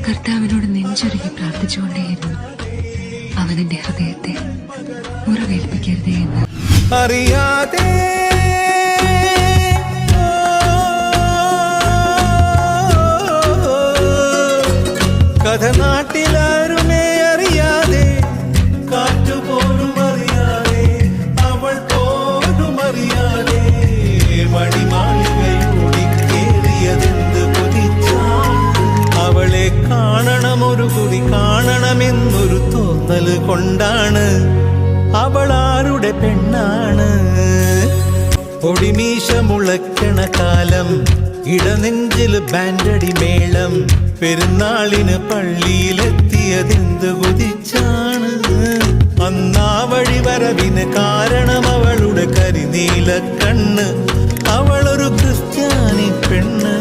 കർത്താവിനോട് നെഞ്ചുരുകി പ്രാർത്ഥിച്ചുകൊണ്ടേയിരുന്നു. അവനെന്റെ ഹൃദയത്തെ മുറിവേൽപ്പിക്കരുതേ എന്ന്. അറിയാതെ കഥ നാട്ടിലാരുമേ അറിയാതെ, കാറ്റുപോലും അറിയാതെ, അവൾ പോലും അറിയാതെ മണിമാളികയോടി കേറിയതെന്ത് കൊതിച്ചാൽ. അവളെ കാണണമൊരു കുടി കാണണമെന്നൊരു തോന്നല് കൊണ്ടാണ്. അവൾ ആരുടെ പെണ്ണാണ്? പൊടിമീശ മുളയ്ക്കണ കാലം, ഇടനെഞ്ചില് ബാൻഡടി മേളം, പെരുന്നാളിന് പള്ളിയിലെത്തിയതെന്ത് കൊതിച്ചാണ്. അന്നാ വഴി വരവിന് കാരണം അവളുടെ കരിനീല കണ്ണ്. അവളൊരു ക്രിസ്ത്യാനി പെണ്ണ്.